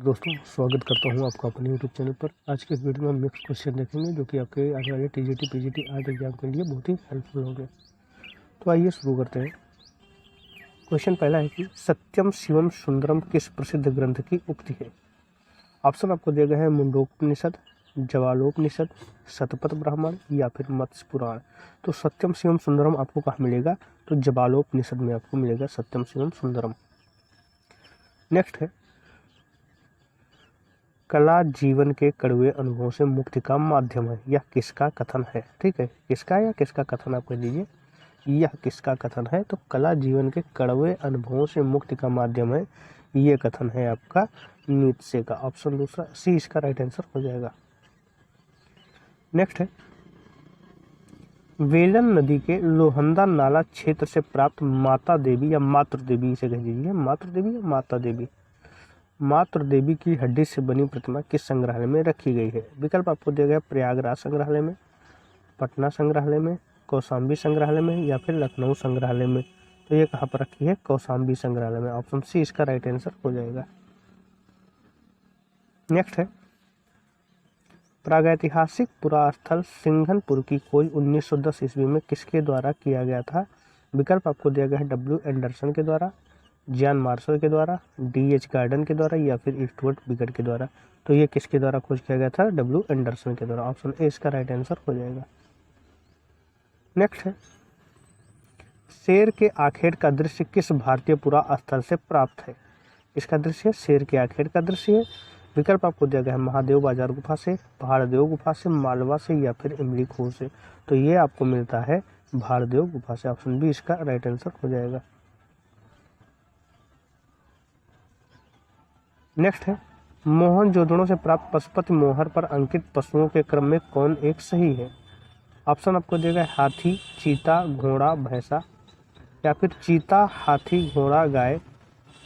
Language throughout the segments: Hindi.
दोस्तों, स्वागत करता हूं आपका अपने यूट्यूब चैनल पर। आज के इस वीडियो में हम नेक्स्ट क्वेश्चन देखेंगे जो कि आपके आने वाले टीजीटी पीजीटी आर्ट एग्जाम के लिए बहुत ही हेल्पफुल होंगे। तो आइए शुरू करते हैं। क्वेश्चन पहला है कि सत्यम शिवम सुंदरम किस प्रसिद्ध ग्रंथ की उक्ति है। ऑप्शन आपको दिया गया है मुंडकोपनिषद, जवालोपनिषद, शतपथ ब्राह्मण या फिर मत्स्य पुराण। तो सत्यम शिवम सुंदरम आपको कहाँ मिलेगा? तो जवालोपनिषद में आपको मिलेगा सत्यम शिवम सुंदरम। नेक्स्ट है, कला जीवन के कड़वे अनुभवों से मुक्ति का माध्यम है। यह किसका कथन है? ठीक है, किसका या किसका कथन आप कह दीजिए। यह किसका कथन है? तो कला जीवन के कड़वे अनुभवों से मुक्ति का माध्यम है, ये कथन है आपका नीत्शे का। ऑप्शन दूसरा सी इसका राइट आंसर हो जाएगा। नेक्स्ट है, वेलन नदी के लोहंदा नाला क्षेत्र से प्राप्त माता देवी या मातृ देवी, इसे कह दीजिए मातृ देवी या माता देवी। मातृ देवी की हड्डी से बनी प्रतिमा किस संग्रहालय में रखी गई है? विकल्प आपको दिया गया प्रयागराज संग्रहालय में, पटना संग्रहालय में, कौशाम्बी संग्रहालय में या फिर लखनऊ संग्रहालय में। तो ये कहाँ पर रखी है? कौशाम्बी संग्रहालय में। ऑप्शन सी इसका राइट आंसर हो जाएगा। नेक्स्ट है, प्रागैतिहासिक पुरास्थल सिंघनपुर की खोज 1910 ईस्वी में किसके द्वारा किया गया था? विकल्प आपको दिया गया है डब्ल्यू एंडरसन के द्वारा, जॉन मार्शल के द्वारा, डीएच गार्डन के द्वारा या फिर स्टुअर्ट बिगड़ के द्वारा। तो ये किसके द्वारा खोज किया गया था? डब्ल्यू एंडरसन के द्वारा। ऑप्शन ए इसका राइट आंसर हो जाएगा। नेक्स्ट है, शेर के आखेट का दृश्य किस भारतीय पुरा स्थल से प्राप्त है? इसका दृश्य शेर के आखेट का दृश्य है। विकल्प आपको दिया गया है महादेव बाजार गुफा से, पहाड़देव गुफा से, मालवा से या फिर इमली खोह से। तो ये आपको मिलता है पहाड़देव गुफा से। ऑप्शन बी इसका राइट आंसर हो जाएगा। नेक्स्ट है, मोहनजोदड़ो से प्राप्त पशुपति मोहर पर अंकित पशुओं के क्रम में कौन एक सही है? ऑप्शन आपको दिया गया हाथी, चीता, घोड़ा, भैंसा या फिर चीता, हाथी, घोड़ा, गाय,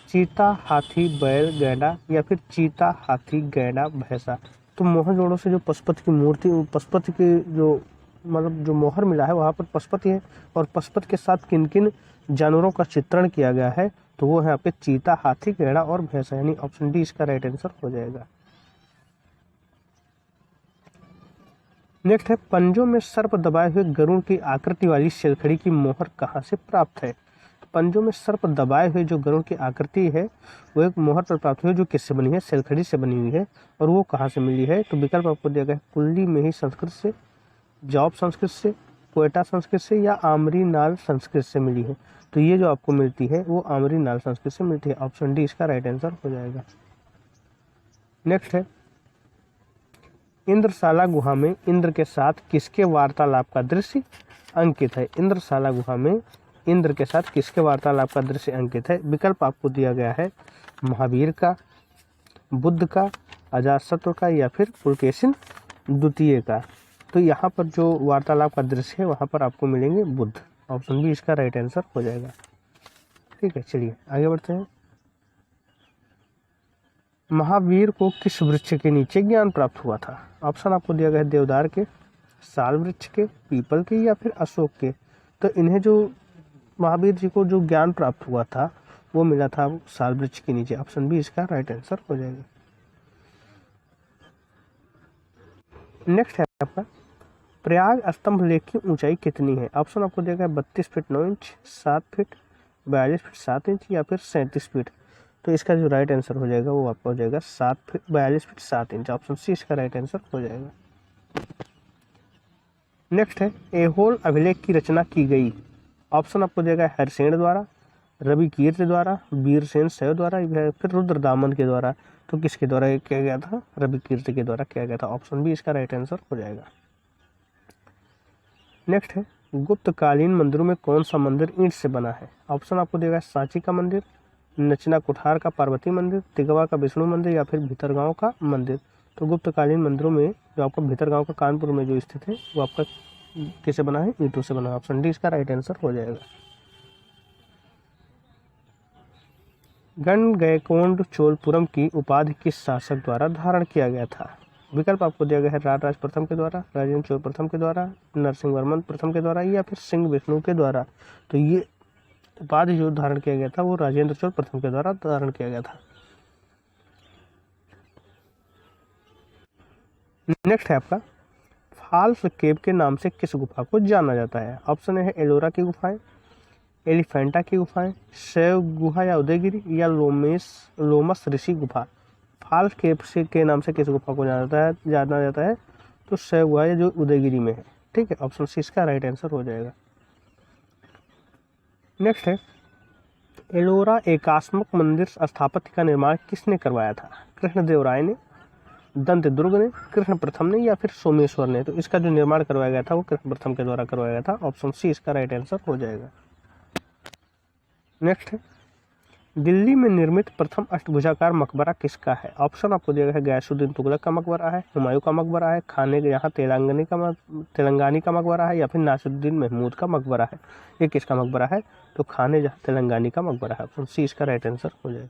चीता, हाथी, बैल, गैंडा या फिर चीता, हाथी, गैंडा, भैंसा। तो मोहनजोदड़ो से जो पशुपति की मूर्ति, पशुपति की जो मतलब जो मोहर मिला है वहाँ पर पशुपति है, और पशुपति के साथ किन किन जानवरों का चित्रण किया गया है? तो वो है यहाँ पे चीता, हाथी, गैंडा और भैंसा, यानी ऑप्शन डी इसका राइट आंसर हो जाएगा। नेक्स्ट है, पंजों में सर्प दबाए हुए गरुड़ की आकृति वाली शेलखड़ी की मोहर कहाँ से प्राप्त है? पंजों में सर्प दबाए हुए जो गरुड़ की आकृति है वो एक मोहर पर प्राप्त हुई, जो किससे बनी है? शेलखड़ी से बनी हुई है। और वो कहाँ से मिली है? तो विकल्प आपको दिया गया है कुल्ली में ही संस्कृत से, जॉब संस्कृत से, क्वेटा संस्कृत से या आमरी नाल संस्कृत से मिली है। तो ये जो आपको मिलती है वो आमरी नाल संस्कृत से मिलती है। ऑप्शन डी इसका राइट आंसर हो जाएगा। नेक्स्ट है, इंद्रशाला गुहा में इंद्र के साथ किसके वार्तालाप का दृश्य अंकित है? इंद्रशाला गुहा में इंद्र के साथ किसके वार्तालाप का दृश्य अंकित है? विकल्प आपको दिया गया है महावीर का, बुद्ध का, अजातशत्रु का या फिर पुलकेशिन द्वितीय का। तो यहाँ पर जो वार्तालाप का दृश्य है वहाँ पर आपको मिलेंगे बुद्ध। ऑप्शन बी इसका राइट आंसर हो जाएगा। ठीक है, चलिए आगे बढ़ते हैं। महावीर को किस वृक्ष के नीचे ज्ञान प्राप्त हुआ था? ऑप्शन आपको दिया गया है देवदार के, साल वृक्ष के, पीपल के या फिर अशोक के। तो इन्हें जो महावीर जी को जो ज्ञान प्राप्त हुआ था वो मिला था साल वृक्ष के नीचे। ऑप्शन बी इसका राइट आंसर हो जाएगा। नेक्स्ट है आपका, प्रयाग स्तंभ लेख की ऊंचाई कितनी है? ऑप्शन आपको दिया गया 32 feet 9 inch, 7 feet, 42 feet 7 inch या फिर 37 फीट। तो इसका जो राइट आंसर हो जाएगा वो आपका हो जाएगा 7 feet 42 feet 7 inch. Option C इसका राइट आंसर हो जाएगा। नेक्स्ट है, ऐहोल अभिलेख की रचना की गई। ऑप्शन आपको दिया गया हरसेन द्वारा, रवि कीर्ति द्वारा, वीरसेन शैव द्वारा या फिर रुद्रदामन के द्वारा। तो किसके द्वारा किया गया था? रवि कीर्ति के द्वारा किया गया था। ऑप्शन बी इसका राइट आंसर हो जाएगा। नेक्स्ट है, गुप्तकालीन मंदिरों में कौन सा मंदिर ईंट से बना है? ऑप्शन आपको दिया गया सांची का मंदिर, नचना कुठार का पार्वती मंदिर, तिगवा का विष्णु मंदिर या फिर भीतरगांव का मंदिर। तो गुप्तकालीन मंदिरों में जो आपका भीतरगांव का कानपुर में जो स्थित है वो आपका किससे बना है? ईंटों से बना है। ऑप्शन डी इसका राइट आंसर हो जाएगा। गणगैकोंड चोलपुरम की उपाधि किस शासक द्वारा धारण किया गया था? विकल्प आपको दिया गया है राजराज प्रथम के द्वारा, राजेंद्र चोल प्रथम के द्वारा, नरसिंह वर्मन प्रथम के द्वारा या फिर सिंह विष्णु के द्वारा। तो ये उपाधि जो धारण किया गया था वो राजेंद्र चोल प्रथम के द्वारा धारण किया गया था। नेक्स्ट है आपका फाल्स केव के नाम से किस गुफा को जाना जाता है? ऑप्शन ए है एलोरा की गुफाएं, एलिफेंटा की गुफाएं, शैव गुहा या उदयगिरी, या लोमस ऋषि गुफा। फाल्स केव से के नाम से किस गुफा को जाना जाता है? तो शैव गुहा या जो उदयगिरी में है। ठीक है, ऑप्शन सी इसका राइट आंसर हो जाएगा। नेक्स्ट है एलोरा एकात्मक मंदिर स्थापत्य का निर्माण किसने करवाया था? कृष्णदेवराय ने, दंत दुर्ग ने, कृष्ण प्रथम ने, या फिर सोमेश्वर ने। तो इसका जो निर्माण करवाया गया था वो कृष्ण प्रथम के द्वारा करवाया गया था। ऑप्शन सी इसका राइट आंसर हो जाएगा। नेक्स्ट है दिल्ली में निर्मित प्रथम अष्टभुजाकार मकबरा किसका है? ऑप्शन आपको दिया गया है गयासुद्दीन तुगलक का मकबरा है, हुमायूं का मकबरा है, खाने के यहाँ तेलंगानी का मकबरा है, या फिर नासिरुद्दीन महमूद का मकबरा है। ये किसका मकबरा है? तो खाने जहाँ तेलंगानी का मकबरा है। ऑप्शन सी इसका राइट आंसर हो जाएगा।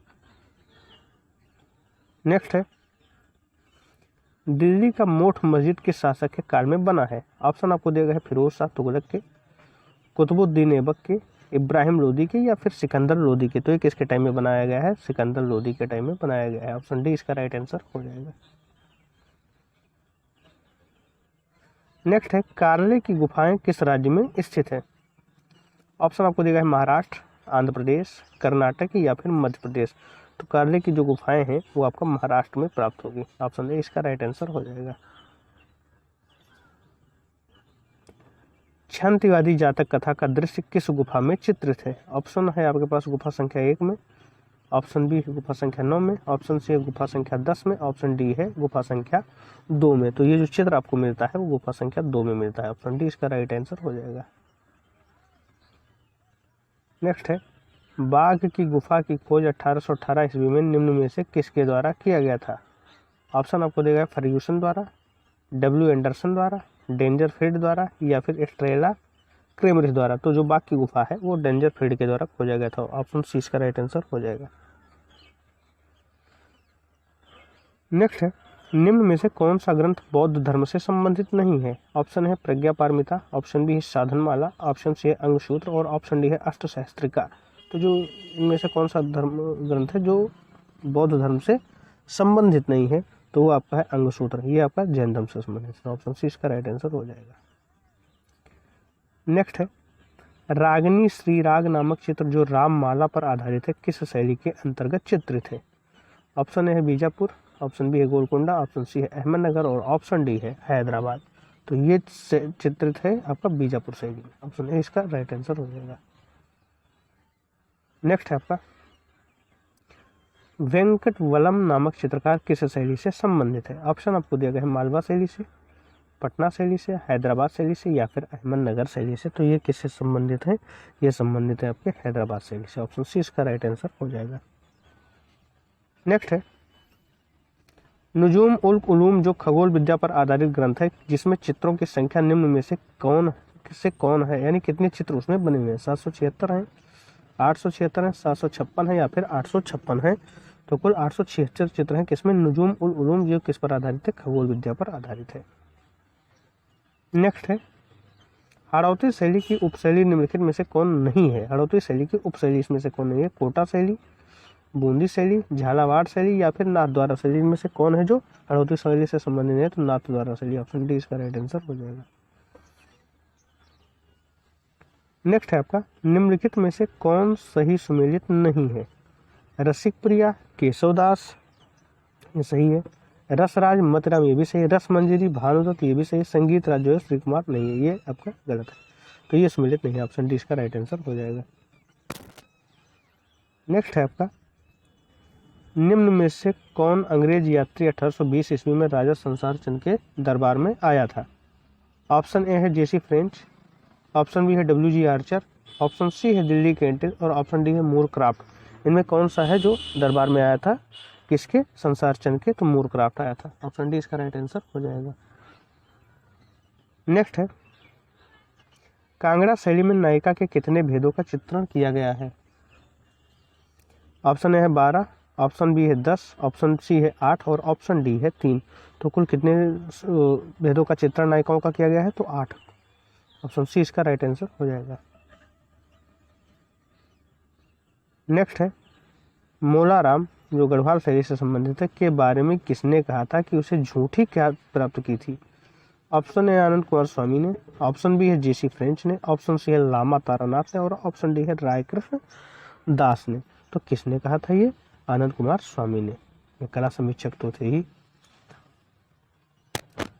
नेक्स्ट है दिल्ली का मोठ मस्जिद किस शासक के काल में बना है? ऑप्शन आपको दिया गया है फिरोज शाह तुगलक के, कुतुबुद्दीन ऐबक के, इब्राहिम लोदी के, या फिर सिकंदर लोदी के। तो ये किसके टाइम में बनाया गया है? सिकंदर लोदी के टाइम में बनाया गया है। ऑप्शन डी इसका राइट आंसर हो जाएगा। नेक्स्ट है कार्ले की गुफाएं किस राज्य में स्थित है? ऑप्शन आपको दिया गया है महाराष्ट्र, आंध्र प्रदेश, कर्नाटक, या फिर मध्य प्रदेश। तो कार्ले की जो गुफाएं हैं वो आपका महाराष्ट्र में प्राप्त होगी। ऑप्शन ए इसका राइट आंसर हो जाएगा। क्षंतिवादी जातक कथा का दृश्य किस गुफा में चित्रित है? ऑप्शन है आपके पास गुफा संख्या 1 में, ऑप्शन बी है गुफा संख्या 9 में, ऑप्शन सी है गुफा संख्या 10 में, ऑप्शन डी है गुफा संख्या 2 में। तो ये जो चित्र आपको मिलता है वो गुफा संख्या 2 में मिलता है। ऑप्शन डी इसका राइट आंसर हो जाएगा। नेक्स्ट है बाघ की गुफा की खोज 1818 ईस्वी में निम्न में से किसके द्वारा किया गया था? ऑप्शन आपको देगा फर्ग्यूसन द्वारा, डब्ल्यू एंडरसन द्वारा, डेंजरफील्ड द्वारा, या फिर स्ट्रेला क्रेमरिस द्वारा। तो जो बाघ की गुफा है वो डेंजरफील्ड के द्वारा खोजा गया था। ऑप्शन सी इसका राइट आंसर हो जाएगा। नेक्स्ट है निम्न में से कौन सा ग्रंथ बौद्ध धर्म से संबंधित नहीं है? ऑप्शन है प्रज्ञा पारमिता, ऑप्शन बी है साधनमाला, ऑप्शन सी है अंगसूत्र, और ऑप्शन डी है अष्टशास्त्रिका। तो जो इनमें से कौन सा धर्म ग्रंथ है जो बौद्ध धर्म से संबंधित नहीं है? तो वो आपका है अंगसूत्र। ये आपका जैन धर्म से संबंधित है। ऑप्शन सी इसका राइट आंसर हो जाएगा। नेक्स्ट है रागिनी श्रीराग नामक चित्र जो राममाला पर आधारित है किस शैली के अंतर्गत चित्रित है? ऑप्शन ए है बीजापुर, ऑप्शन बी है गोलकुंडा, ऑप्शन सी है अहमदनगर, और ऑप्शन डी है हैदराबाद। तो ये चित्रित है आपका बीजापुर शैली में। ऑप्शन ए इसका राइट आंसर हो जाएगा। नेक्स्ट है आपका वेंकटवलम नामक चित्रकार किस शैली से संबंधित है? ऑप्शन आपको दिया गया है मालवा शैली से, पटना शैली से, हैदराबाद शैली से, या फिर अहमदनगर शैली से। तो ये किससे संबंधित है? ये संबंधित है आपके हैदराबाद शैली से। ऑप्शन सी इसका राइट आंसर हो जाएगा। नेक्स्ट है नुजूम उल उलूम जो खगोल विद्या पर आधारित ग्रंथ है जिसमें चित्रों की संख्या निम्न में से कौन है, यानी कितने चित्र उसमें बने हुए हैं? 776 हैं, 876 हैं, 756 है, या फिर 856 है। तो कुल 876 चित्र हैं किसमें? नुजूम उल उलूम जो किस पर आधारित है? खगोल विद्या पर आधारित है। नेक्स्ट है हाड़ौती शैली की उपशैली निम्नलिखित में से कौन नहीं है? हाड़ौती शैली की उपशैली इसमें से कौन नहीं है? कोटा शैली, बूंदी शैली, झालावाड़ शैली, या फिर नाथद्वारा शैली में से कौन है जो हाड़ौती शैली से संबंधित है? तो नाथद्वारा शैली। ऑप्शन डी इसका राइट आंसर हो जाएगा। नेक्स्ट है आपका निम्नलिखित में से कौन सही सुमेलित नहीं है? रसिक प्रिया, केशवदास, ये सही है। रसराज मतराम, ये भी सही है। रस मंजरी भानुदत्त, ये भी सही। संगीत राज जो है श्री कुमार, नहीं है, ये आपका गलत है। तो ये सुमेलित नहीं है। ऑप्शन डी इसका राइट आंसर हो जाएगा। नेक्स्ट है आपका निम्न में से कौन अंग्रेज यात्री 1820 ईस्वी में राजा संसार चंद के दरबार में आया था? ऑप्शन ए है जेसी फ्रेंच, ऑप्शन बी है W G Archer, option C है दिल्ली कैंटिल, और ऑप्शन डी है मूर क्राफ्ट। इनमें कौन सा है जो दरबार में आया था? किसके? संसार चंद के। तो मूर क्राफ्ट आया था। ऑप्शन डी इसका राइट आंसर हो जाएगा। नेक्स्ट है कांगड़ा शैली में नायिका के कितने भेदों का चित्रण किया गया है? ऑप्शन ए है 12, ऑप्शन बी है 10, ऑप्शन सी है 8, और ऑप्शन डी है 3। तो कुल कितने भेदों का चित्रण नायिकाओं का किया गया है? तो 8। ऑप्शन सी इसका राइट आंसर हो जाएगा। नेक्स्ट है मोलाराम जो गढ़वाल शैली से संबंधित है, के बारे में किसने कहा था कि उसे झूठी ख्याति प्राप्त की थी? ऑप्शन ए आनंद कुमार स्वामी ने, ऑप्शन बी है जेसी फ्रेंच ने, ऑप्शन सी है लामा तारानाथ ने और ऑप्शन डी है रायकृष्ण दास ने। तो किसने कहा था ये? आनंद कुमार स्वामी ने। ये कला समीक्षक तो थे ही।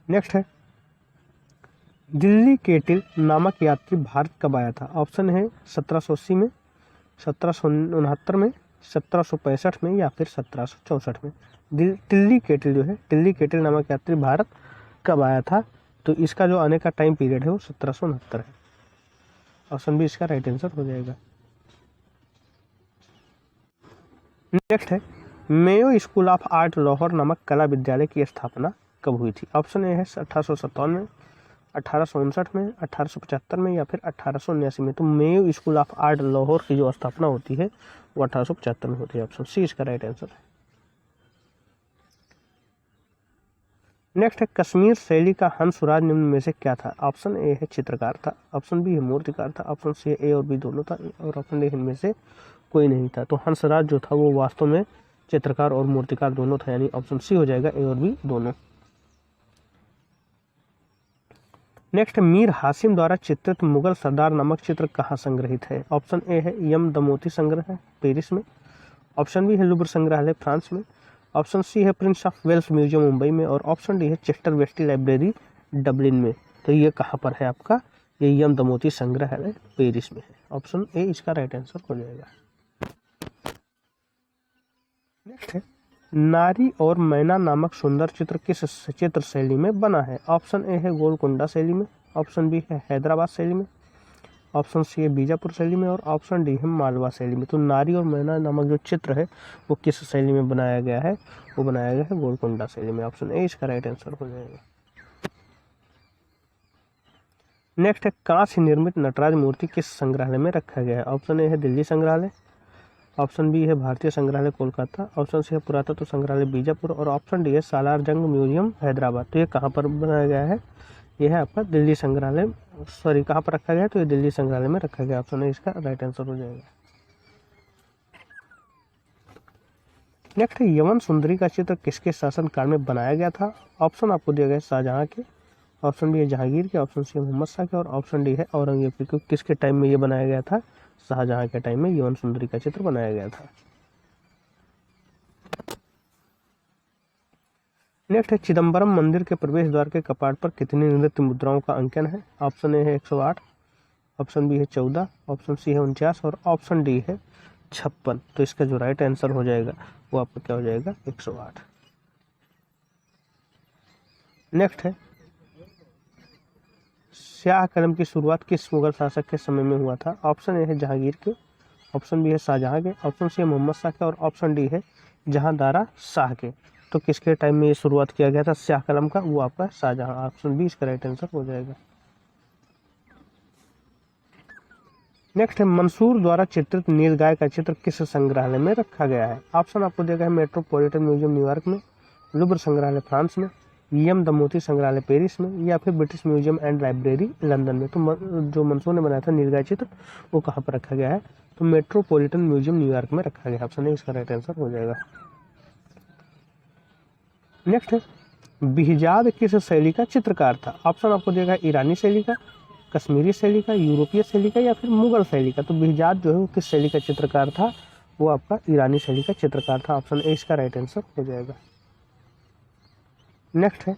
नेक्स्ट है, दिल्ली केटिल नामक यात्री भारत कब आया था? ऑप्शन है 1780 में, 1769 में, 1765 में या फिर 1764 में। दिल्ली केटिल जो है, दिल्ली केटिल नामक यात्री भारत कब आया था? तो इसका जो आने का टाइम पीरियड है वो 1769 है। ऑप्शन बी इसका राइट आंसर हो जाएगा। नेक्स्ट है, Mayo school of art Lahore नामक कला विद्यालय की स्थापना कब हुई थी? ऑप्शन ए है 1857 में, 1859 में, 1875 में या फिर 1879 में। तो Mayo school of art Lahore की जो स्थापना होती है वो 1875 में होती है। ऑप्शन सी इसका राइट आंसर है। नेक्स्ट है, कश्मीर शैली का हंसराज निम्न में से क्या था? ऑप्शन ए है चित्रकार था, ऑप्शन बी है मूर्तिकार था, ऑप्शन सी ए और बी दोनों था और ऑप्शन डी इनमें से कोई नहीं था। तो हंसराज जो था वो वास्तव में चित्रकार और मूर्तिकार दोनों था, यानी ऑप्शन सी हो जाएगा, ए और बी दोनों। नेक्स्ट, मीर हासिम द्वारा चित्रित मुगल सरदार नामक चित्र कहाँ संग्रहित है? ऑप्शन ए है यम दमोती संग्रह है पेरिस में, ऑप्शन बी है लुब्र संग्रहालय फ्रांस में, ऑप्शन सी है Prince of Wales museum Mumbai में और ऑप्शन डी है चेस्टर वेस्टी लाइब्रेरी डबलिन में। तो ये कहाँ पर है आपका? ये यम दमोती संग्रहालय पेरिस में है। ऑप्शन ए इसका राइट आंसर हो जाएगा। नेक्स्ट है, नारी और मैना नामक सुंदर चित्र किस चित्र शैली में बना है? ऑप्शन ए है गोलकुंडा शैली में, ऑप्शन बी है हैदराबाद शैली में, ऑप्शन सी है बीजापुर शैली में और ऑप्शन डी है मालवा शैली में। तो नारी और मैना नामक जो चित्र है वो किस शैली में बनाया गया है? वो बनाया गया है गोलकुंडा शैली में। ऑप्शन ए इसका राइट आंसर हो जाएगा। नेक्स्ट है, कांच निर्मित नटराज मूर्ति किस संग्रहालय में रखा गया है? ऑप्शन ए है दिल्ली संग्रहालय, ऑप्शन बी है भारतीय संग्रहालय कोलकाता, ऑप्शन सी है पुरातत्व संग्रहालय बीजापुर और ऑप्शन डी है सालार जंग म्यूजियम हैदराबाद। तो ये कहाँ पर बनाया गया है? ये है आपका दिल्ली संग्रहालय, सॉरी कहाँ पर रखा गया है? तो ये दिल्ली संग्रहालय में रखा गया। ऑप्शन है इसका राइट आंसर हो जाएगा। नेक्स्ट है, यवन सुंदरी का चित्र किसके शासन काल में बनाया गया था? ऑप्शन आपको दिया गया है शाहजहां के, ऑप्शन बी है जहांगीर के, ऑप्शन सी है मोहम्मद शाह के और ऑप्शन डी है औरंगजेब के। किसके टाइम में ये बनाया गया था? शाहजहां के टाइम में यवन सुंदरी का चित्र बनाया गया था। नेक्स्ट है, चिदम्बरम मंदिर के प्रवेश द्वार के कपाट पर कितनी नृत्य मुद्राओं का अंकन है? ऑप्शन ए है 108, ऑप्शन बी है 14, ऑप्शन सी है 49 और ऑप्शन डी है 56। तो इसका जो राइट आंसर हो जाएगा वो आपका क्या हो जाएगा? 108। नेक्स्ट है, स्याह कलम की शुरुआत किस मुगल शासक के समय में हुआ था? ऑप्शन ए है जहांगीर के, ऑप्शन बी है शाहजहां के, ऑप्शन सी है मोहम्मद शाह के और ऑप्शन डी है जहांदारा शाह के। तो किसके टाइम में ये शुरुआत किया गया था स्याह कलम का? वो आपका शाहजहां। ऑप्शन बी इसका राइट आंसर हो जाएगा। नेक्स्ट है, मंसूर द्वारा चित्रित नीलगाय का चित्र किस संग्रहालय में रखा गया है? ऑप्शन आपको दिया गया है मेट्रोपॉलिटन म्यूजियम न्यूयॉर्क में, लुब्र संग्रहालय फ्रांस में, यम दमोती संग्रहालय पेरिस में या फिर British museum and library London में। तो जो मंसूर ने बनाया था नीलगाय चित्र वो कहाँ पर रखा गया है? तो मेट्रोपॉलिटन म्यूजियम न्यूयॉर्क में रखा गया। ऑप्शन ए इसका राइट आंसर हो जाएगा। नेक्स्ट है, बिहजाद किस शैली का चित्रकार था? ऑप्शन आपको दिया गया ईरानी शैली का, कश्मीरी शैली का, यूरोपीय शैली का या फिर मुगल शैली का। तो बिहजाद जो है वो किस शैली का चित्रकार था? वो आपका ईरानी शैली का चित्रकार था। ऑप्शन ए इसका राइट आंसर हो जाएगा। नेक्स्ट है,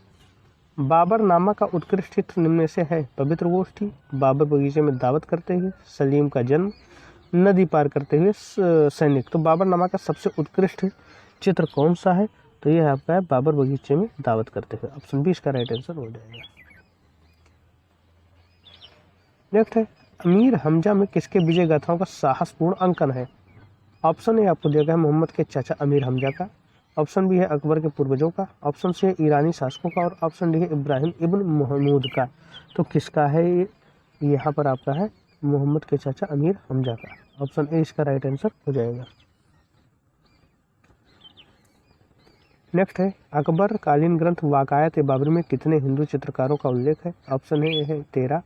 बाबर नामा का उत्कृष्ट चित्र निम्न में से है? पवित्र गोष्ठी, बाबर बगीचे में दावत करते हुए, सलीम का जन्म, नदी पार करते हुए सैनिक। तो बाबर नामा का सबसे उत्कृष्ट चित्र कौन सा है? तो ये आपका है बाबर बगीचे में दावत करते हुए। ऑप्शन बी इसका राइट आंसर हो जाएगा। नेक्स्ट है, अमीर हमजा में किसके विजय गाथाओं का साहसपूर्ण अंकन है? ऑप्शन ए आपको दिया गया है मोहम्मद के चाचा अमीर हमजा का, ऑप्शन बी है अकबर के पूर्वजों का, ऑप्शन सी है ईरानी शासकों का और ऑप्शन डी है इब्राहिम इब्न महमूद का। तो किसका है ये? यहाँ पर आपका है मोहम्मद के चाचा अमीर हमजा का। ऑप्शन ए इसका राइट आंसर हो जाएगा। नेक्स्ट है, अकबर कालीन ग्रंथ वाकायत बाबरी में कितने हिंदू चित्रकारों का उल्लेख है? ऑप्शन ए है 13,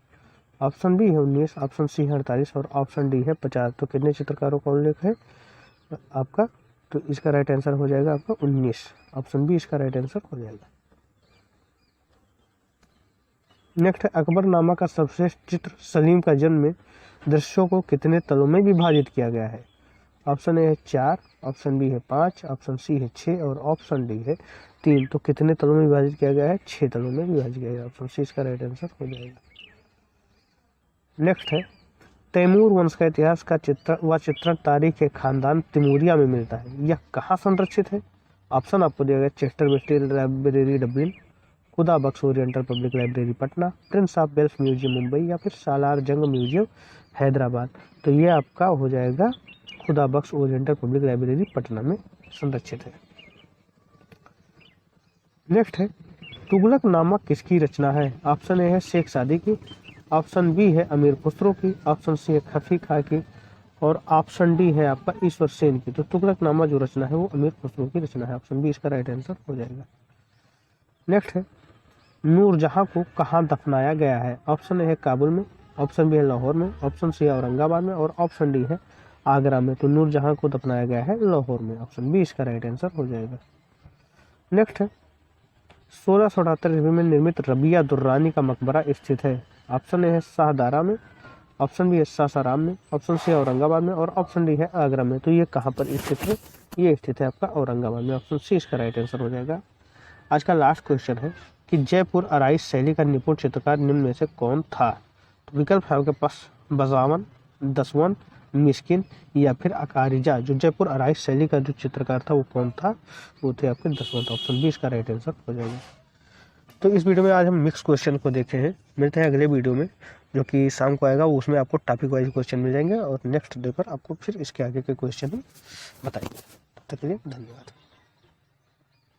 ऑप्शन बी है 19, ऑप्शन सी है 48 और ऑप्शन डी है 50। तो कितने चित्रकारों का उल्लेख है आपका? तो इसका राइट आंसर हो जाएगा आपका 19। ऑप्शन बी इसका राइट आंसर हो जाएगा। नेक्स्ट है अकबरनामा का सर्वश्रेष्ठ चित्र सलीम का जन्म में दृश्यों को कितने तलों में विभाजित किया गया है? ऑप्शन ए है 4, ऑप्शन बी है 5, ऑप्शन सी है 6 और ऑप्शन डी है 3। तो कितने तलों में विभाजित किया गया है? 6 तलों में विभाजित किया गया है। ऑप्शन सी इसका राइट आंसर हो जाएगा। नेक्स्ट है तैमूर वंश का इतिहास का चित्रण तारीख के खानदान तिमूरिया में मिलता है। यह कहाँ संरक्षित है? ऑप्शन आपको दिया गया Chester bestie library Dublin, Khuda Bakhsh oriental public library Patna, prince of Wales museum Mumbai या फिर सालार जंग म्यूजियम हैदराबाद। तो ये आपका हो जाएगा खुदा Bakhsh oriental public library Patna में संरक्षित है। नेक्स्ट है तुगलकनामा किसकी रचना है? ऑप्शन ए है शेख सादी की, ऑप्शन बी है अमीर खुसरो की, ऑप्शन सी है खफी खां की और ऑप्शन डी है आपका ईश्वर सेन की। तो तुगलकनामा जो रचना है वो अमीर खुसरो की रचना है। ऑप्शन बी इसका राइट आंसर हो जाएगा। नेक्स्ट है नूरजहां को कहाँ दफनाया गया है? ऑप्शन ए है काबुल में, ऑप्शन बी है लाहौर में, ऑप्शन सी है औरंगाबाद में और ऑप्शन डी है आगरा में। तो नूरजहां को दफनाया गया है लाहौर में। ऑप्शन बी इसका राइट आंसर हो जाएगा। नेक्स्ट है 1678 ईस्वी में निर्मित रबिया दुर्रानी का मकबरा स्थित है। ऑप्शन ए है शाहदारा में, ऑप्शन बी है सासाराम में, ऑप्शन सी है औरंगाबाद में और ऑप्शन डी है आगरा में। तो ये कहाँ पर स्थित है? ये स्थित है आपका औरंगाबाद में। ऑप्शन सी इसका राइट आंसर हो जाएगा। आज का लास्ट क्वेश्चन है कि जयपुर आराइश शैली का निपुण चित्रकार निम्न में से कौन था? तो विकल्प है आपके पास बजावन, दसवन, मिस्किन या फिर अकारिजा। जो जयपुर आराइश शैली का जो चित्रकार था वो कौन था? वो थे आपके दसवंत। ऑप्शन बी इसका राइट आंसर हो जाएगा। तो इस वीडियो में आज हम मिक्स क्वेश्चन को देखे हैं। मिलते हैं अगले वीडियो में जो कि शाम को आएगा। उसमें आपको टॉपिक वाइज क्वेश्चन मिल जाएंगे और नेक्स्ट डे पर आपको फिर इसके आगे के क्वेश्चन हम बताएंगे। तब तक के लिए धन्यवाद।